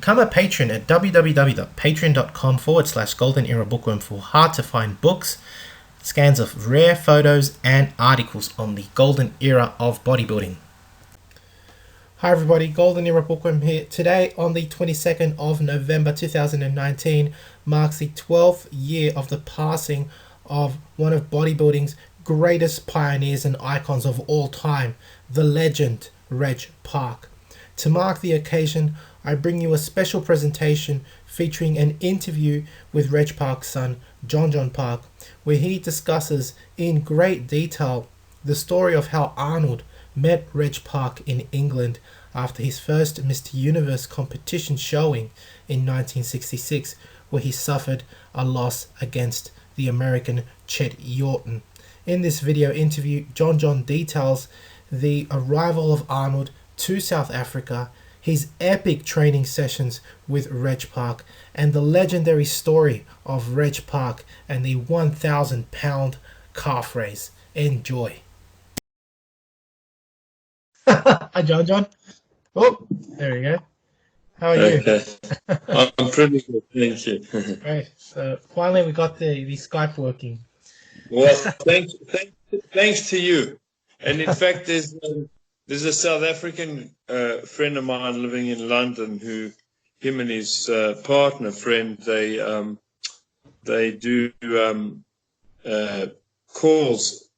Become a patron at www.patreon.com/Golden Era Bookworm for hard-to-find books, scans of rare photos, and articles on the Golden Era of bodybuilding. Hi everybody, Golden Era Bookworm here. Today on the 22nd of November 2019 marks the 12th year of the passing of one of bodybuilding's greatest pioneers and icons of all time, the legend Reg Park. To mark the occasion, I bring you a special presentation featuring an interview with Reg Park's son, Jon Jon Park, where he discusses in great detail the story of how Arnold met Reg Park in England after his first Mr. Universe competition showing in 1966, where he suffered a loss against the American Chet Yorton. In this video interview, Jon Jon details the arrival of Arnold to South Africa, his epic training sessions with Reg Park, and the legendary story of Reg Park and the 1,000-pound calf raise. Enjoy. Hi, Jon Jon. Oh, there we go. How are you? Okay. I'm pretty good, thank you. Great. So finally we got the Skype working. Well, thanks to you. And in fact, there's a South African friend of mine living in London who, him and his partner friend, they do calls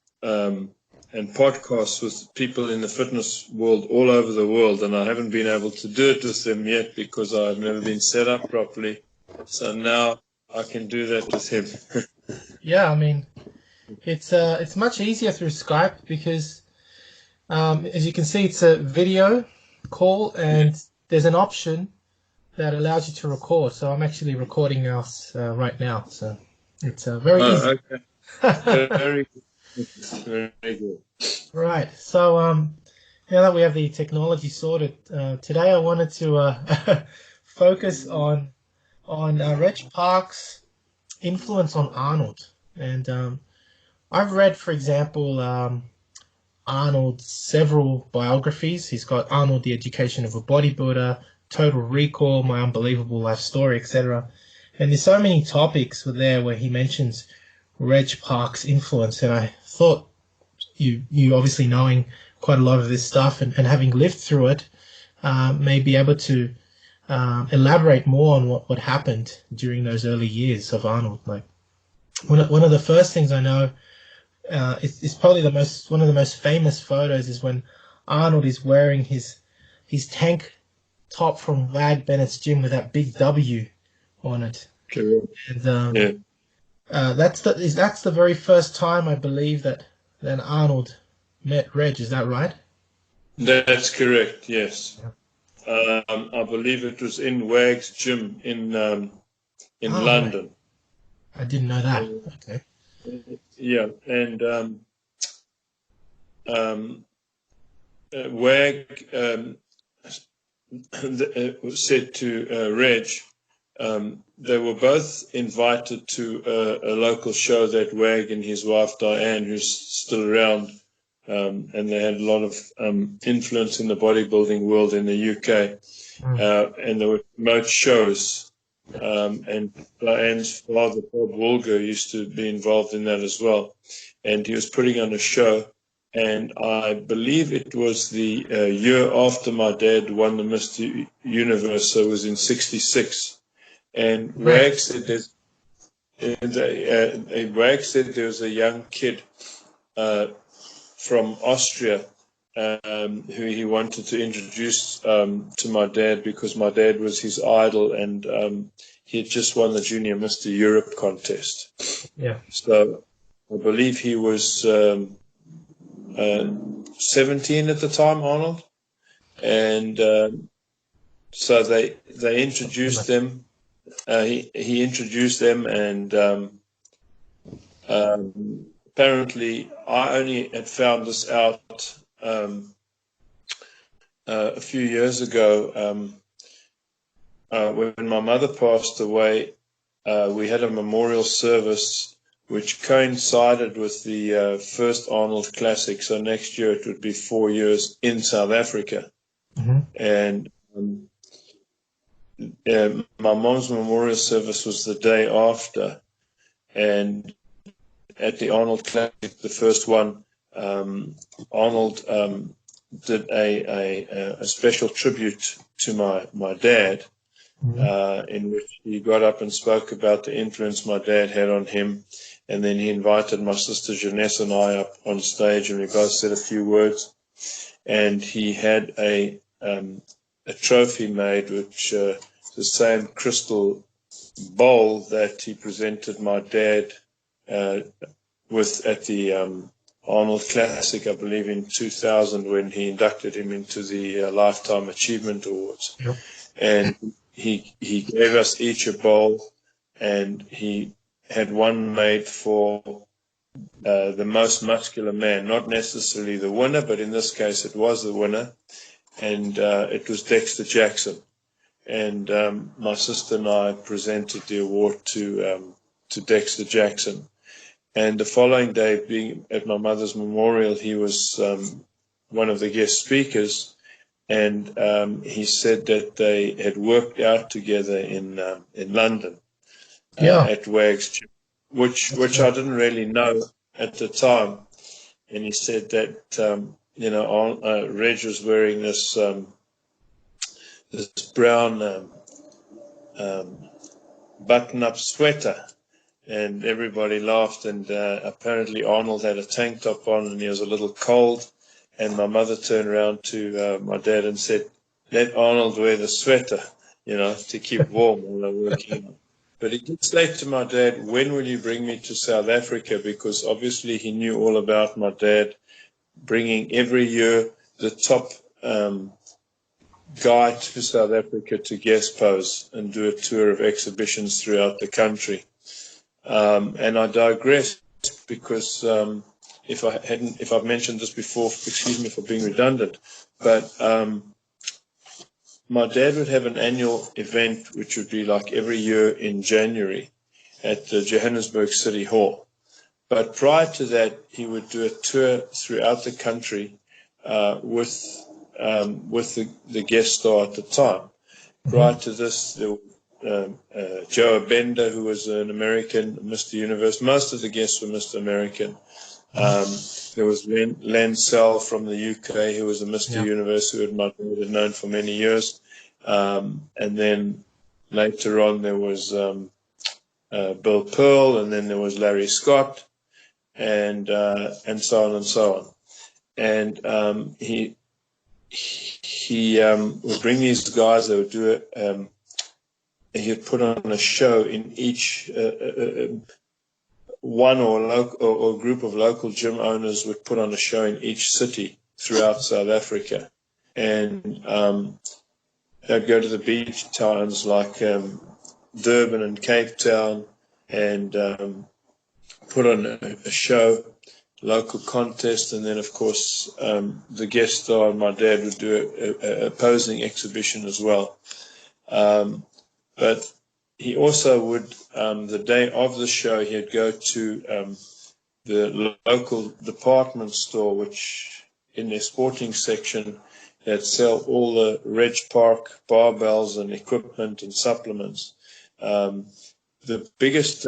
and podcasts with people in the fitness world all over the world, and I haven't been able to do it with them yet because I've never been set up properly. So now I can do that with him. Yeah, I mean, it's much easier through Skype because, as you can see, it's a video call and there's an option that allows you to record. So I'm actually recording us right now. So it's very easy. Okay. Very good. Very good. Right. So now that we have the technology sorted, today I wanted to focus on Reg Park's influence on Arnold. And I've read, for example, Arnold's several biographies. He's got Arnold, The Education of a Bodybuilder, Total Recall, My Unbelievable Life Story, etc. And there's so many topics there where he mentions Reg Park's influence. And I thought you obviously knowing quite a lot of this stuff and having lived through it, may be able to elaborate more on what happened during those early years of Arnold. Like one of the first things I know, it's probably one of the most famous photos is when Arnold is wearing his tank top from Wag Bennett's gym with that big W on it. Correct. And that's the very first time I believe that Arnold met Reg. Is that right? That's correct. Yes. I believe it was in Wag's gym in London. Right. I didn't know that. Okay. Yeah, and Wag said to Reg, they were both invited to a local show that Wag and his wife Diane, who's still around, and they had a lot of influence in the bodybuilding world in the UK, and they would promote shows. And Diane's father, Bob Woolger, used to be involved in that as well. And he was putting on a show. And I believe it was the year after my dad won the Mr. Universe, so it was in '66. And Wag said there was a young kid from Austria who he wanted to introduce to my dad because my dad was his idol, and he had just won the Junior Mr. Europe contest. Yeah. So I believe he was 17 at the time, Arnold, and so they introduced them. He introduced them, and apparently I only had found this out a few years ago. When my mother passed away, we had a memorial service which coincided with the first Arnold Classic. So next year it would be 4 years in South Africa. Mm-hmm. And my mom's memorial service was the day after, and at the Arnold Classic, the first one, Arnold did a special tribute to my dad, in which he got up and spoke about the influence my dad had on him. And then he invited my sister Jeunesse and I up on stage, and we both said a few words. And he had a trophy made, which the same crystal bowl that he presented my dad with at the Arnold Classic, I believe in 2000, when he inducted him into the Lifetime Achievement Awards. Yep. And he gave us each a bowl, and he had one made for the most muscular man, not necessarily the winner, but in this case it was the winner, and it was Dexter Jackson. And my sister and I presented the award to Dexter Jackson. And the following day, being at my mother's memorial, he was one of the guest speakers, and he said that they had worked out together in London at Wag's gym, which I didn't really know at the time. And he said that Reg was wearing this brown button-up sweater. And everybody laughed, and apparently Arnold had a tank top on, and he was a little cold. And my mother turned around to my dad and said, "Let Arnold wear the sweater, to keep warm while they're working." But he did say to my dad, "When will you bring me to South Africa?" Because obviously he knew all about my dad bringing every year the top guy to South Africa to guest pose and do a tour of exhibitions throughout the country. And I digress because if I've mentioned this before, excuse me for being redundant, but my dad would have an annual event which would be like every year in January at the Johannesburg City Hall. But prior to that, he would do a tour throughout the country with the guest star at the time. Prior to this, there was Joe Bender, who was an American, Mr. Universe. Most of the guests were Mr. American. There was Len Sell from the UK, who was a Mr. Universe, who my dad had known for many years. And then later on, there was Bill Pearl, and then there was Larry Scott, and so on and so on. And he would bring these guys. They would do it. He would put on a show in each one or group of local gym owners would put on a show in each city throughout South Africa, and they'd go to the beach towns like Durban and Cape Town and put on a show, local contest, and then of course the guest star and my dad would do a posing exhibition as well. But he also would, the day of the show, he'd go to the local department store, which in their sporting section, they'd sell all the Reg Park barbells and equipment and supplements. The biggest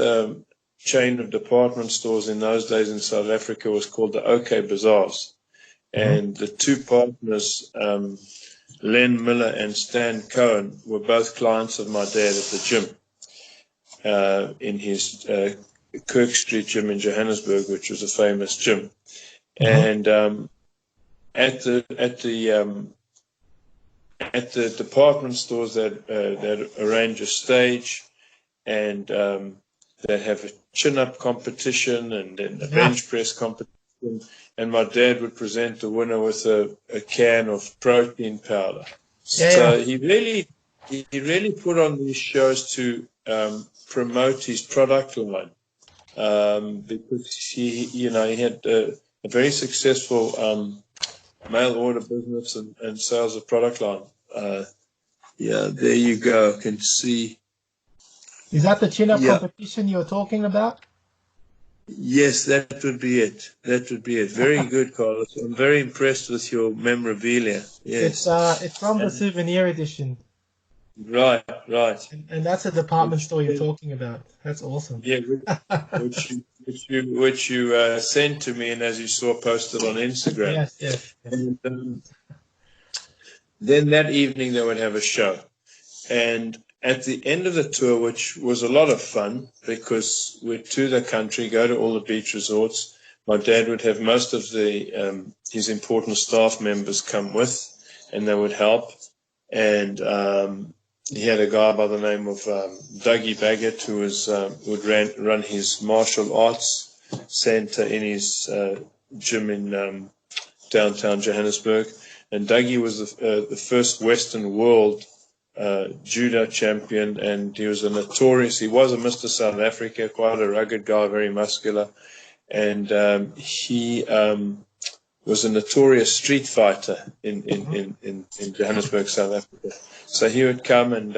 chain of department stores in those days in South Africa was called the OK Bazaars. And the two partners, Len Miller and Stan Cohen, were both clients of my dad at the gym, in his Kirk Street gym in Johannesburg, which was a famous gym. And at the department stores, they'd arrange a stage, and they'd have a chin-up competition and then a bench press competition. And my dad would present the winner with a can of protein powder. So he really put on these shows to promote his product line, because he had a very successful mail order business and sales of product line. There you go. I can see. Is that the chin-up competition you're talking about? Yes, that would be it. That would be it. Very good, Carlos. I'm very impressed with your memorabilia. Yes. It's from the souvenir edition. Right, right. And that's a department Which, store you're talking about. That's awesome. yeah, which you sent to me, and as you saw, posted on Instagram. Yes, yes, yes. And then that evening they would have a show. And at the end of the tour, which was a lot of fun because we'd to the country, go to all the beach resorts. My dad would have most of the his important staff members come with, and they would help. And he had a guy by the name of Dougie Baggett who would run his martial arts center in his gym in downtown Johannesburg. And Dougie was the first Western world judo champion, and he was a Mr. South Africa, quite a rugged guy, very muscular, and he was a notorious street fighter in Johannesburg, South Africa. So he would come, and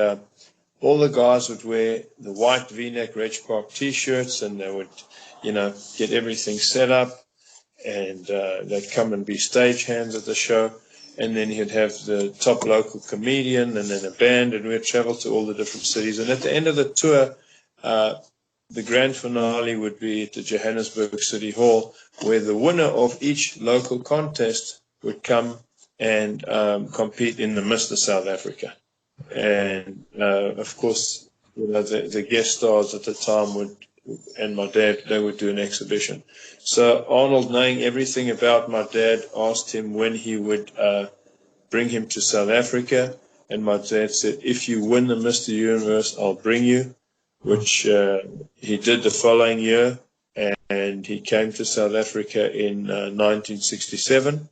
all the guys would wear the white V-neck Reg Park T-shirts, and they would, get everything set up, and they'd come and be stagehands at the show. And then he'd have the top local comedian and then a band, and we'd travel to all the different cities. And at the end of the tour, the grand finale would be at the Johannesburg City Hall, where the winner of each local contest would come and compete in the Mr. South Africa. And, of course, the guest stars at the time and my dad, they would do an exhibition. So Arnold, knowing everything about my dad, asked him when he would bring him to South Africa. And my dad said, if you win the Mr. Universe, I'll bring you, which he did the following year. And he came to South Africa in 1967.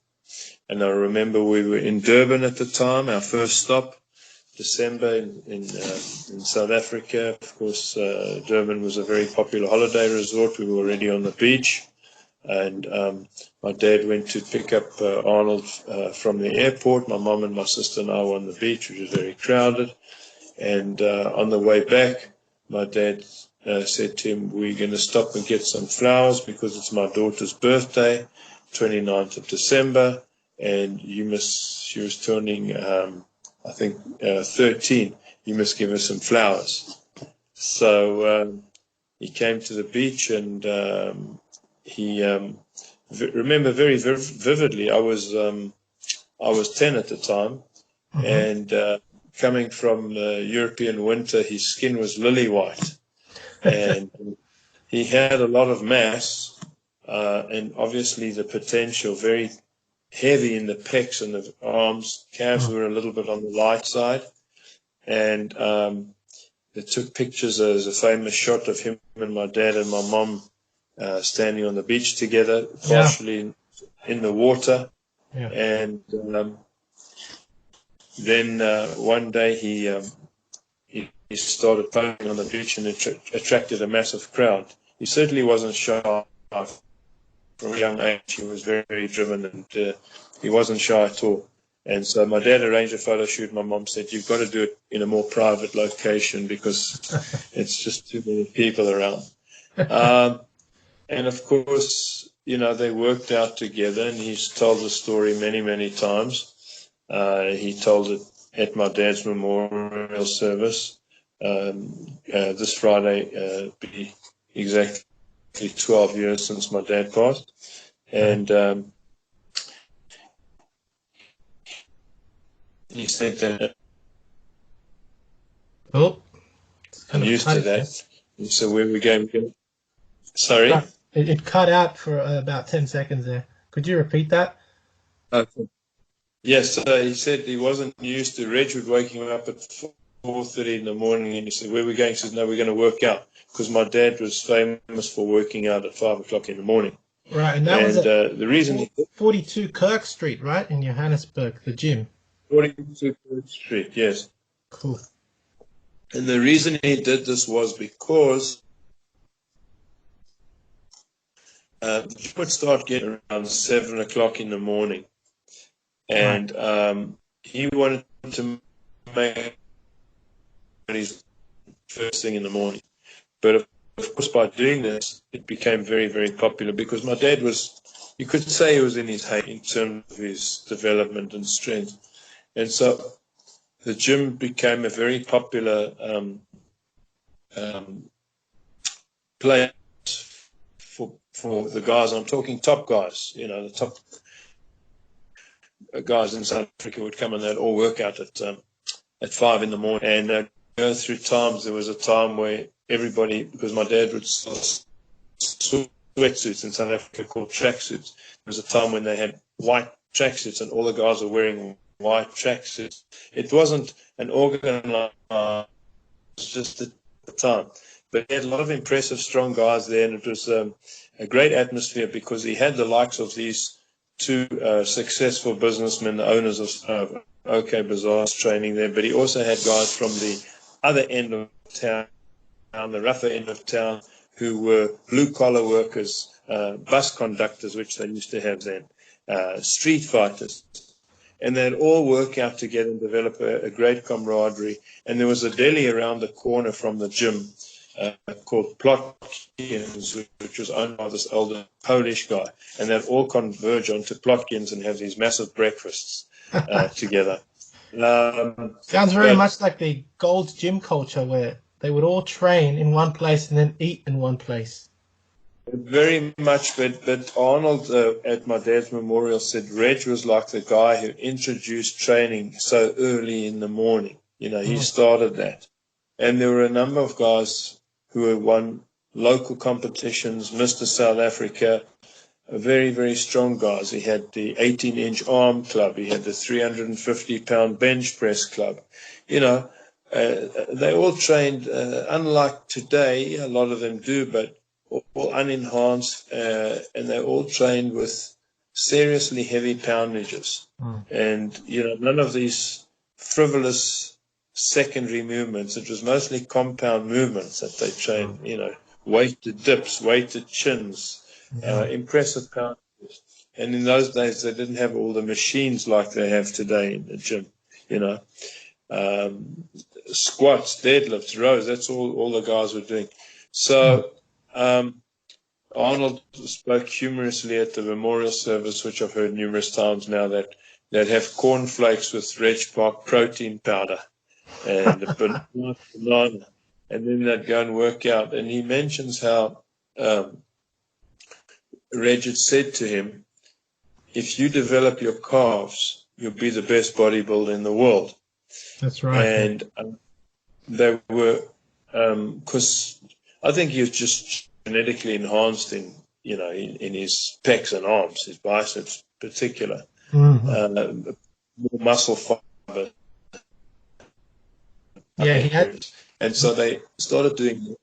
And I remember we were in Durban at the time, our first stop. December in South Africa. Of course, Durban was a very popular holiday resort. We were already on the beach, and my dad went to pick up Arnold from the airport. My mom and my sister and I were on the beach, which was very crowded. And on the way back, my dad said to him, we're going to stop and get some flowers because it's my daughter's birthday, 29th of December, and she was turning I think 13, you must give her some flowers. So he came to the beach, and he remember very vividly. I was 10 at the time, and coming from European winter, his skin was lily white, and he had a lot of mass, and obviously the potential very heavy in the pecs and the arms. Calves were a little bit on the light side. And they took pictures. There's a famous shot of him and my dad and my mom standing on the beach together, partially in the water. Yeah. And then one day he started playing on the beach, and it attracted a massive crowd. He certainly wasn't shy. From a young age, he was very, very driven, and he wasn't shy at all. And so my dad arranged a photo shoot. My mom said, you've got to do it in a more private location because it's just too many people around. And, of course, they worked out together, and he's told the story many, many times. He told it at my dad's memorial service. This Friday be exactly 12 years since my dad passed, and he said that I'm used to that. And so where we going? Sorry? It cut out for about 10 seconds there. Could you repeat that? Okay. Yes, he said he wasn't used to Reg waking him up at 4:30 in the morning, and he said, where are we going? He said, no, we're going to work out, because my dad was famous for working out at 5 o'clock in the morning. Right, and that was the reason 42 Kirk Street, right, in Johannesburg, the gym. 42 Kirk Street, yes. Cool. And the reason he did this was because he would start getting around 7 o'clock in the morning, and he wanted to make his first thing in the morning. But of course, by doing this, it became very, very popular because my dad was, you could say he was in his height in terms of his development and strength. And so the gym became a very popular place for the guys. I'm talking top guys, the top guys in South Africa would come and they'd all work out at 5 in the morning. And go through times. There was a time where everybody, because my dad would sell sweatsuits in South Africa called tracksuits. There was a time when they had white tracksuits and all the guys were wearing white tracksuits. It wasn't an organized, it was just the time. But he had a lot of impressive, strong guys there, and it was a great atmosphere because he had the likes of these two successful businessmen, the owners of OK Bazaar's training there, but he also had guys from the other end of town, the rougher end of town, who were blue-collar workers, bus conductors, which they used to have then, street fighters. And they'd all work out together and develop a great camaraderie. And there was a deli around the corner from the gym called Plotkin's, which was owned by this older Polish guy. And they'd all converge onto Plotkin's and have these massive breakfasts together. Sounds very much like the Gold's Gym culture, where they would all train in one place and then eat in one place. Very much, but Arnold at my dad's memorial said Reg was like the guy who introduced training so early in the morning. He started that. And there were a number of guys who had won local competitions, Mr. South Africa, very, very strong guys. He had the 18-inch arm club. He had the 350-pound bench press club. They all trained, unlike today, a lot of them do, but all unenhanced, and they all trained with seriously heavy poundages. And, none of these frivolous secondary movements. It was mostly compound movements that they trained, weighted dips, weighted chins, impressive poundages. And in those days, they didn't have all the machines like they have today in the gym, squats, deadlifts, rows, that's all the guys were doing. So Arnold spoke humorously at the memorial service, which I've heard numerous times now, that they'd have cornflakes with Reg Park protein powder and a banana, and then they'd go and work out. And he mentions how Reg had said to him, if you develop your calves, you'll be the best bodybuilder in the world. That's right. And they were, because I think he was just genetically enhanced in his pecs and arms, his biceps in particular, more muscle fiber. Yeah, he had. And so they started doing.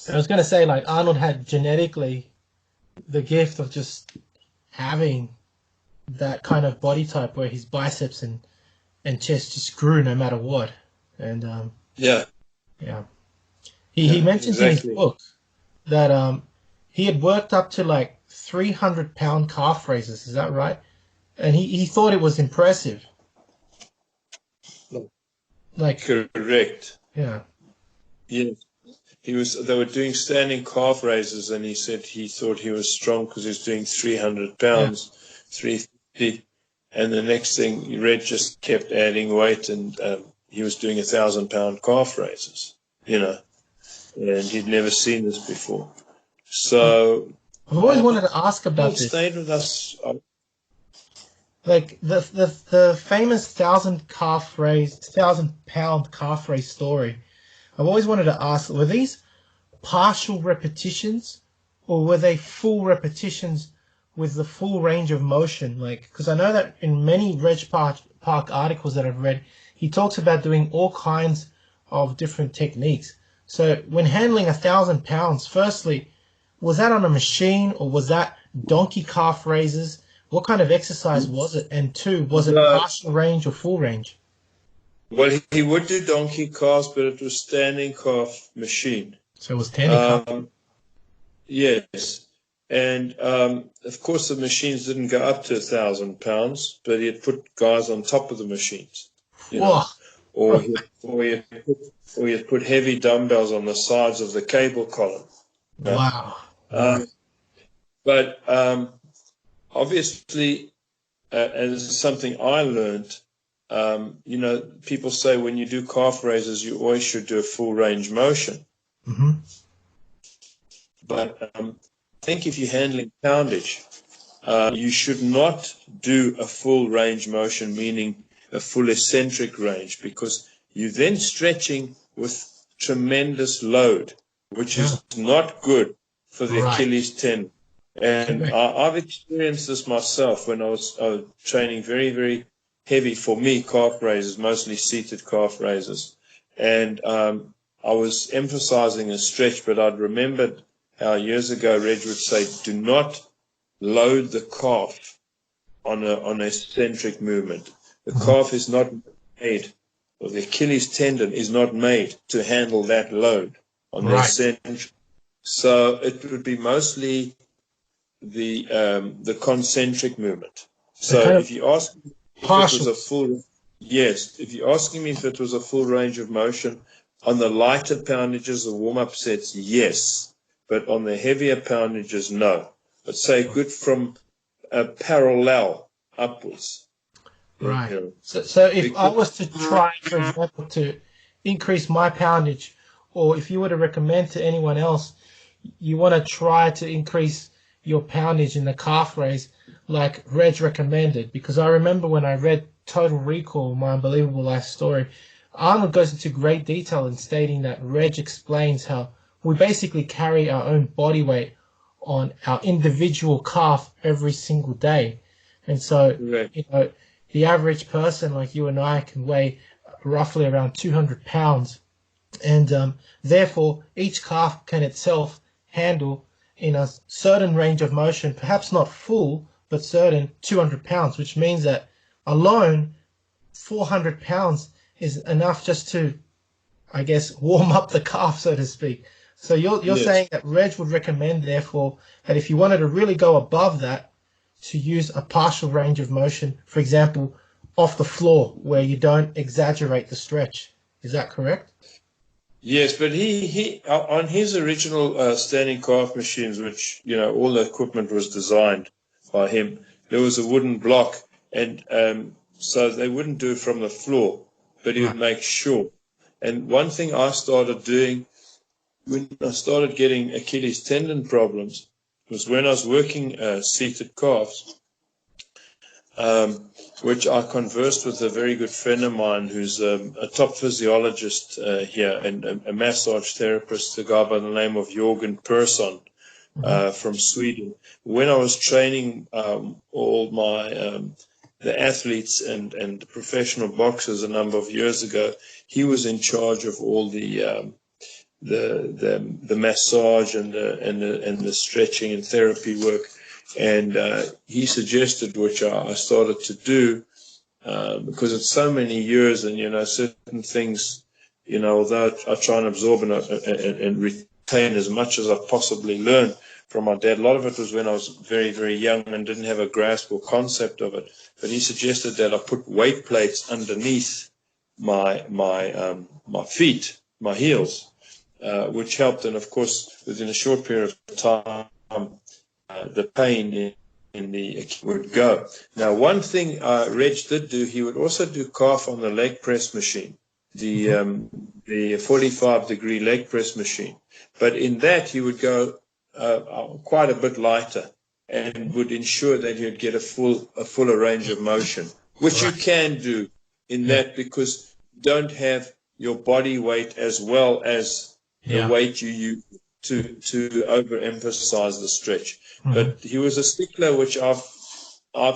I was going to say, like, Arnold had genetically the gift of just having that kind of body type where his biceps and chest just grew no matter what. And yeah. He mentions in his book that he had worked up to like 300-pound calf raises. Is that right? And he thought it was impressive. Like, correct. Yeah. Yes. They were doing standing calf raises, and he said he thought he was strong because he was doing 300 pounds, 350. And the next thing, Red just kept adding weight, and he was doing 1,000-pound calf raises, and he'd never seen this before. So I've always wanted to ask about this. He stayed with us. Like the famous 1,000-pound calf raise story. I've always wanted to ask, were these partial repetitions or were they full repetitions with the full range of motion? Like, because I know that in many Reg Park articles that I've read, he talks about doing all kinds of different techniques. So when handling 1,000 pounds, firstly, was that on a machine or was that donkey calf raises? What kind of exercise was it? And two, was it partial range or full range? Well, he would do donkey calves, but it was standing calf machine. So it was standing calf? Yes. And, of course, the machines didn't go up to 1,000 pounds, but he'd put guys on top of the machines. Or he'd put heavy dumbbells on the sides of the cable column. Wow. But obviously, and this is something I learned, people say when you do calf raises, you always should do a full range motion. Mm-hmm. But I think if you're handling poundage, you should not do a full range motion, meaning a full eccentric range, because you're then stretching with tremendous load, which is not good for the Achilles tendon. And I've experienced this myself when I was training very, very heavy, for me, calf raises, mostly seated calf raises. And I was emphasizing a stretch, but I'd remembered how years ago Reg would say, do not load the calf on an eccentric movement. The calf is not made, or the Achilles tendon is not made to handle that load on the eccentric. So it would be mostly the concentric movement. So if you ask me if it was a full, if you're asking me if it was a full range of motion on the lighter poundages or warm-up sets, yes, but on the heavier poundages, no. But say good from parallel upwards. Right. So if I was to try, for example, to increase my poundage, or if you were to recommend to anyone else, you want to try to increase your poundage in the calf raise like Reg recommended, because I remember when I read Total Recall, My Unbelievable Life Story, Arnold goes into great detail in stating that Reg explains how we basically carry our own body weight on our individual calf every single day. And so, the average person like you and I can weigh roughly around 200 pounds. And therefore, each calf can itself handle in a certain range of motion, perhaps not full, but certain 200 pounds, which means that alone 400 pounds is enough just to, I guess, warm up the calf, so to speak. So you're saying that Reg would recommend, therefore, that if you wanted to really go above that, to use a partial range of motion, for example, off the floor, where you don't exaggerate the stretch. Is that correct? Yes, but he on his original standing calf machines, which, all the equipment was designed by him, there was a wooden block, and so they wouldn't do it from the floor, but he would make sure. And one thing I started doing when I started getting Achilles tendon problems was when I was working seated calves, which I conversed with a very good friend of mine who's a top physiologist here and a massage therapist, a guy by the name of Jörgen Persson from Sweden. When I was training all my the athletes and the professional boxers a number of years ago, he was in charge of all the massage and the stretching and therapy work, and he suggested, which I started to do, because it's so many years, and certain things, although I try and absorb and retain as much as I possibly learn from my dad. A lot of it was when I was very, very young and didn't have a grasp or concept of it. But he suggested that I put weight plates underneath my feet, my heels, which helped. And of course, within a short period of time, the pain in the would go. Now, one thing Reg did do, he would also do calf on the leg press machine, the 45-degree leg press machine. But in that, he would go quite a bit lighter, and would ensure that you'd get a fuller range of motion, which you can do in that, because you don't have your body weight as well as the weight you use to overemphasize the stretch. But he was a stickler, which I've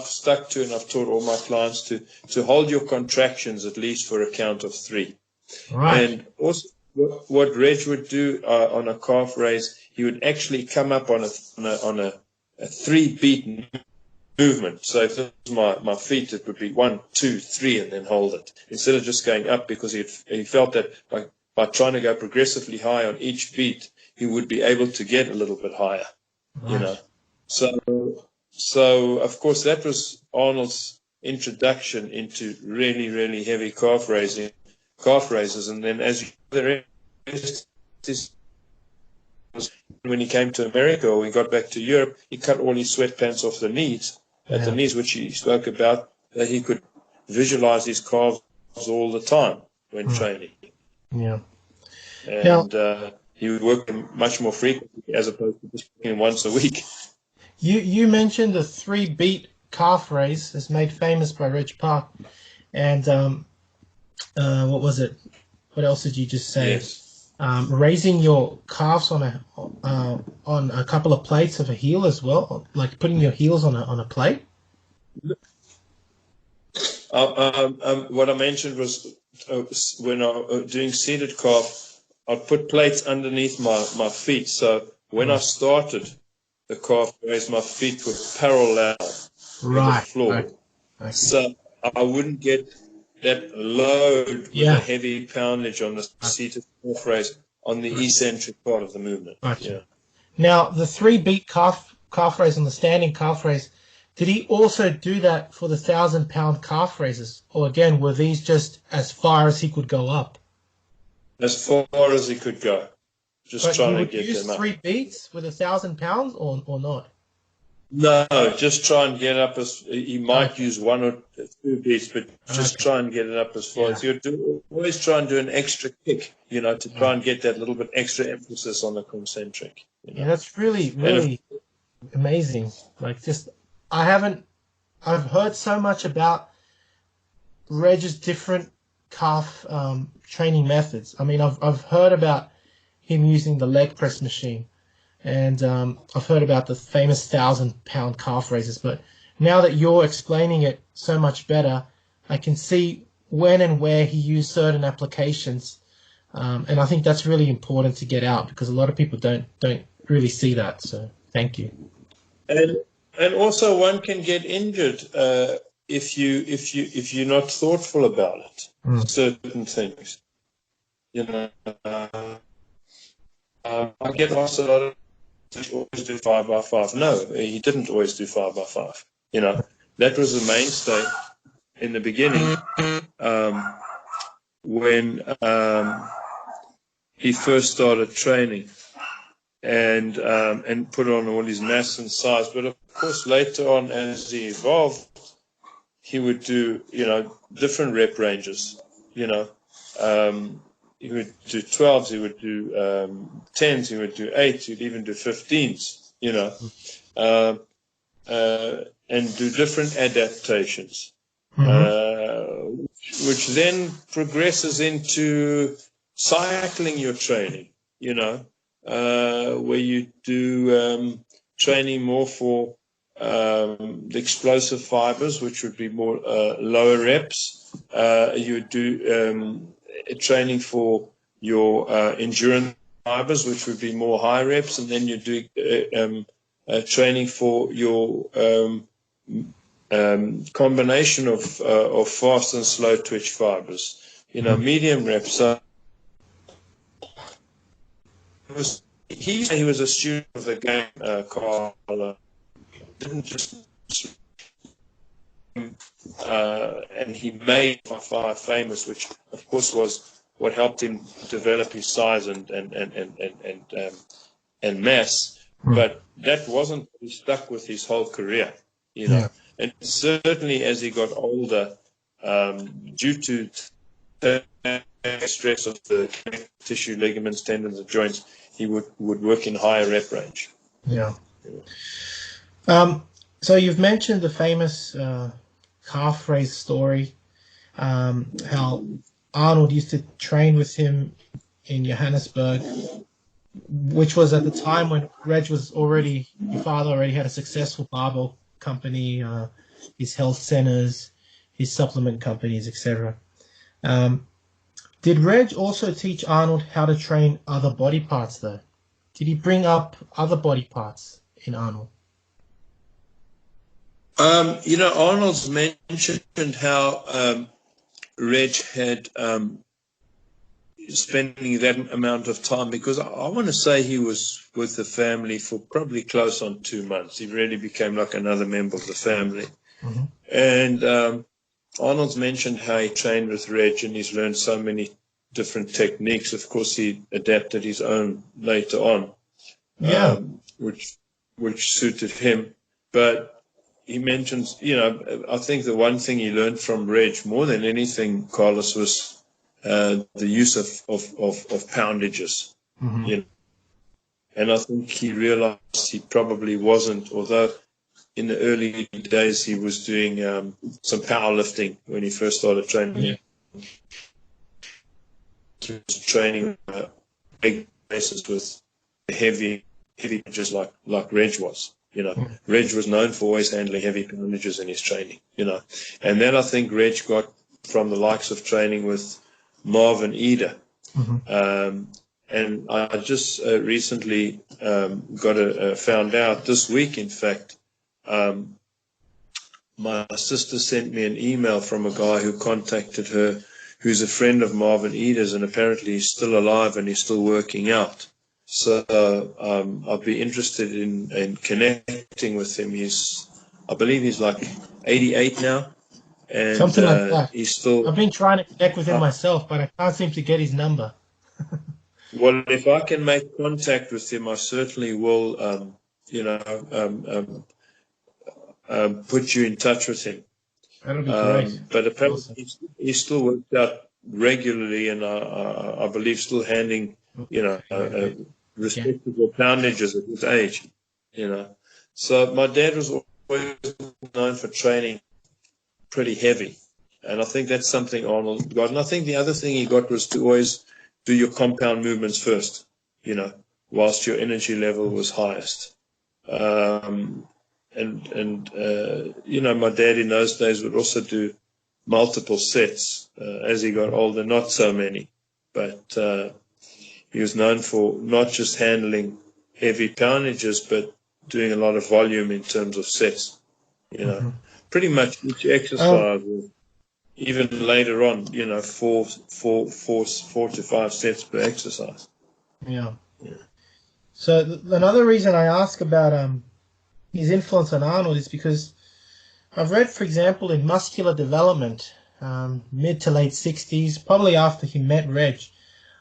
stuck to, and I've taught all my clients to hold your contractions at least for a count of 3. And also what Reg would do on a calf raise, he would actually come up on a 3-beat movement. So if it was my feet, it would be 1, 2, 3, and then hold it, instead of just going up, because he felt that by trying to go progressively high on each beat, he would be able to get a little bit higher, So of course that was Arnold's introduction into really, really heavy calf raises, and then as the rest is, when he came to America, or we got back to Europe, he cut all his sweatpants off the knees, at the knees, which he spoke about, that he could visualize his calves all the time when training. Yeah. And he would work them much more frequently as opposed to just working once a week. You mentioned the 3-beat calf raise is made famous by Reg Park. And what was it? What else did you just say? Yes. Raising your calves on a couple of plates of a heel as well, like putting your heels on a plate. What I mentioned was when I doing seated calf, I'd put plates underneath my feet. So when I started the calf raise, my feet were parallel with the floor. Right. Okay. So I wouldn't get that load with the heavy poundage on the seated calf raise on the eccentric part of the movement. Gotcha. Yeah. Now, the 3-beat calf raise and the standing calf raise, did he also do that for the 1,000-pound calf raises? Or again, were these just as far as he could go up? As far as he could go. Just trying to get them up. Would you use 3 beats with 1,000 pounds or not? No, just try and get up as he might use 1 or 2 beats, but just try and get it up as far as you do. Always try and do an extra kick, to try and get that little bit extra emphasis on the concentric. Yeah, that's really amazing. Like, I've heard so much about Reg's different calf training methods. I mean, I've heard about him using the leg press machine. And I've heard about the famous 1,000-pound calf raises, but now that you're explaining it so much better, I can see when and where he used certain applications, and I think that's really important to get out because a lot of people don't really see that. So thank you. And also, one can get injured if you're not thoughtful about it. Certain things, I get asked a lot of. Always do 5x5. No, he didn't always do 5x5. That was the mainstay in the beginning when he first started training and put on all his mass and size. But of course, later on, as he evolved, he would do different rep ranges. He would do 12s, he would do 10s, he would do 8s, he'd even do 15s, and do different adaptations, which then progresses into cycling your training, where you do training more for the explosive fibers, which would be more lower reps. You would do training for your endurance fibers, which would be more high reps, and then you do training for your combination of fast and slow twitch fibers. Medium reps. He was a student of the game, Carl. Didn't just. And he made 5 famous, which of course was what helped him develop his size and mass. But that wasn't what he stuck with his whole career, And certainly as he got older, due to stress of the tissue, ligaments, tendons, and joints, he would work in higher rep range. Yeah. So you've mentioned the famous calf raise story, how Arnold used to train with him in Johannesburg, which was at the time when Reg was already, your father already had a successful barbell company, his health centers, his supplement companies, etc. Did Reg also teach Arnold how to train other body parts, though? Did he bring up other body parts in Arnold? Arnold's mentioned how Reg had spending that amount of time, because I want to say he was with the family for probably close on 2 months. He really became like another member of the family. Mm-hmm. And Arnold's mentioned how he trained with Reg and he's learned so many different techniques. Of course, he adapted his own later on, which suited him. But he mentions, I think the one thing he learned from Reg more than anything, Carlos, was the use of poundages. Mm-hmm. And I think he realized he probably wasn't, although in the early days he was doing some powerlifting when he first started training. Yeah. He was training big places with heavy poundages like Reg was. Reg was known for always handling heavy poundages in his training. And then I think Reg got from the likes of training with Marvin Eder. Mm-hmm. And I just recently found out this week, in fact, my sister sent me an email from a guy who contacted her, who's a friend of Marvin Eder's, and apparently he's still alive and he's still working out. So I'd be interested in connecting with him. I believe he's like 88 now. And Something like that. He's still. I've been trying to connect with him myself, but I can't seem to get his number. Well, if I can make contact with him, I certainly will, put you in touch with him. That'll be great. But apparently Awesome. he still works out regularly, and I believe still handling, respectable poundages at his age. So my dad was always known for training pretty heavy, and I think that's something Arnold got. And I think the other thing he got was to always do your compound movements first, whilst your energy level was highest. My dad in those days would also do multiple sets as he got older, not so many, but he was known for not just handling heavy poundages, but doing a lot of volume in terms of sets. Pretty much each exercise. Even later on, 4 to 5 sets per exercise. Yeah. So another reason I ask about his influence on Arnold is because I've read, for example, in Muscular Development, mid to late 60s, probably after he met Reg,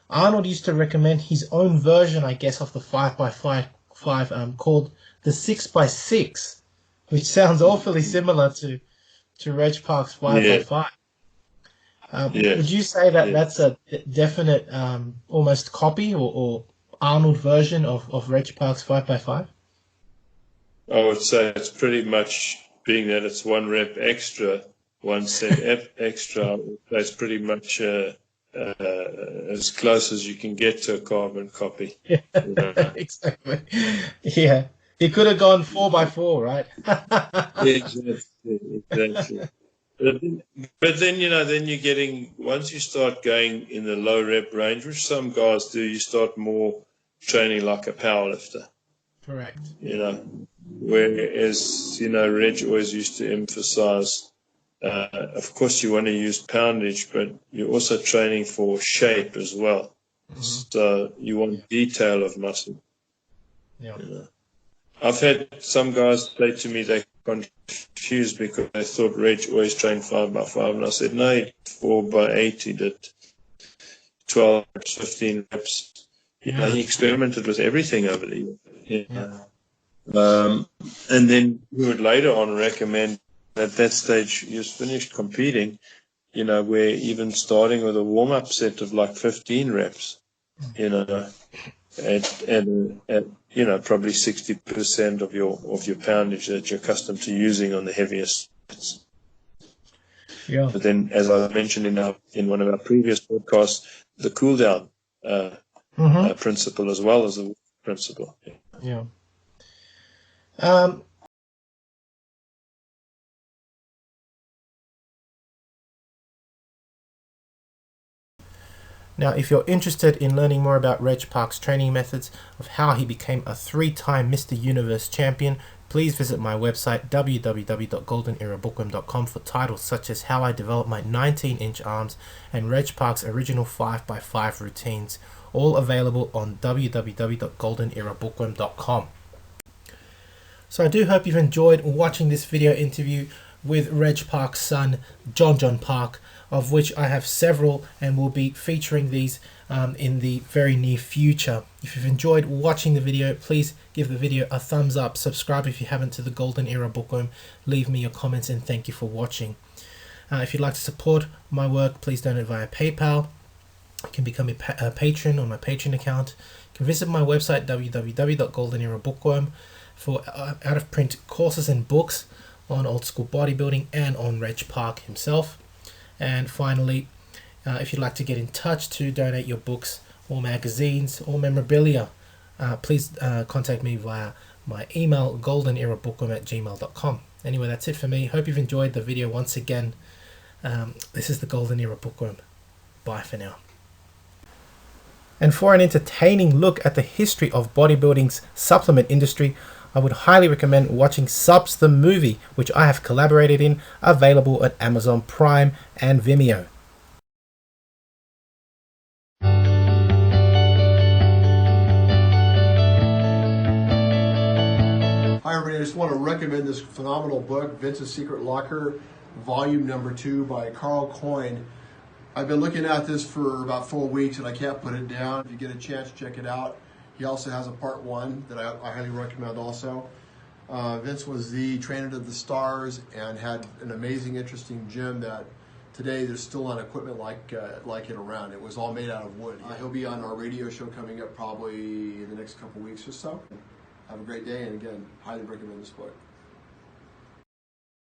Arnold used to recommend his own version, I guess, of the 5x5 called the 6x6, which sounds awfully similar to Reg Park's 5x5. Would you say that that's a definite almost copy or Arnold version of Reg Park's 5x5? I would say it's pretty much, being that it's 1 rep extra, 1 set extra, that's pretty much as close as you can get to a carbon copy. Yeah, exactly. Yeah. He could have gone 4x4, right? Exactly. But then, then you're getting, once you start going in the low rep range, which some guys do, you start more training like a powerlifter. Correct. Whereas, Reg always used to emphasize, of course you want to use poundage, but you're also training for shape as well. Mm-hmm. So you want detail of muscle. Yeah. I've had some guys say to me they're confused because they thought Reg always trained 5x5, and I said no, 4x8, he did 12 reps, 15 reps. He experimented with everything over the years. And then we would later on recommend at that stage he was finished competing, where even starting with a warm-up set of like 15 reps, at probably 60% of your poundage that you're accustomed to using on the heaviest sets. Yeah. But then, as I mentioned in one of our previous podcasts, the cool down principle as well as the principle. Yeah. Now, if you're interested in learning more about Reg Park's training methods, of how he became a 3-time Mr. Universe champion, please visit my website www.goldenerabookworm.com for titles such as How I Developed My 19-inch Arms and Reg Park's original 5x5 routines, all available on www.goldenerabookworm.com. So I do hope you've enjoyed watching this video interview with Reg Park's son, Jon Jon Park, of which I have several and will be featuring these in the very near future. If you've enjoyed watching the video, please give the video a thumbs up. Subscribe if you haven't to the Golden Era Bookworm. Leave me your comments and thank you for watching. If you'd like to support my work, please donate via PayPal. You can become a patron on my Patreon account. You can visit my website www.goldenerabookworm for out-of-print courses and books on old school bodybuilding and on Reg Park himself. And finally, if you'd like to get in touch to donate your books or magazines or memorabilia, please contact me via my email goldenerabookworm@gmail.com. Anyway, that's it for me. Hope you've enjoyed the video once again. This is the Golden Era Bookworm. Bye for now. And for an entertaining look at the history of bodybuilding's supplement industry, I would highly recommend watching Subs the Movie, which I have collaborated in, available at Amazon Prime and Vimeo. Hi everybody, I just want to recommend this phenomenal book, Vince's Secret Locker, volume number 2 by Carl Coyne. I've been looking at this for about 4 weeks and I can't put it down. If you get a chance, check it out. He also has a part 1 that I highly recommend also. Vince was the trainer to the stars and had an amazing, interesting gym that today there's still not equipment like it around. It was all made out of wood. He'll be on our radio show coming up probably in the next couple weeks or so. Have a great day, and again, highly recommend this book.